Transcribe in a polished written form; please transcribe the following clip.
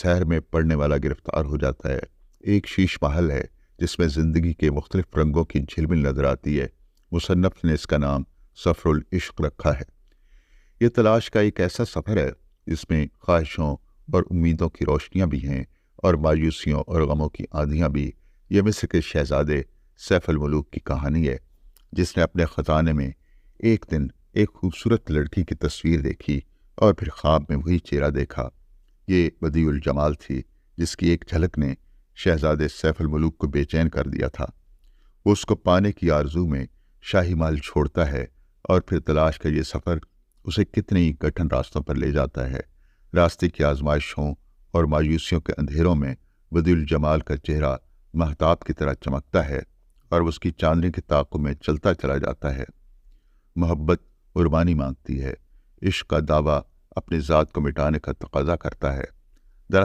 शहर में पढ़ने वाला गिरफ्तार हो जाता है। एक शीश महल है जिसमें ज़िंदगी के मुख्तलिफ रंगों की झिलमिल नजर आती है। मुसन्नफ़ ने इसका नाम सफ़रुल इश्क रखा है। ये तलाश का एक ऐसा सफ़र है जिसमें ख्वाहिशों और उम्मीदों की रोशनियाँ भी हैं और मायूसियों और गमों की आंधियाँ भी। ये मिस्र के शहज़ादे सैफ अल मुलूक की कहानी है, जिसने अपने ख़जाने में एक दिन एक खूबसूरत लड़की की तस्वीर देखी और फिर ख्वाब में वही चेहरा देखा। ये बदीउल जमाल थी जिसकी एक झलक ने शहज़ादे सैफ अल मुलूक को बेचैन कर दिया था। वो उसको पाने की आरजू में शाही महल छोड़ता है और फिर तलाश का ये सफ़र उसे कितने ही कठिन रास्तों पर ले जाता है। रास्ते की आजमाइशों और मायूसियों के अंधेरों में बदीउल जमाल का चेहरा महताब की तरह चमकता है और उसकी चांदनी के ताक़ुब में चलता चला जाता है। मोहब्बत कुर्बानी मांगती है। इश्क का दावा अपनी ज़ात को मिटाने का तकाजा करता है।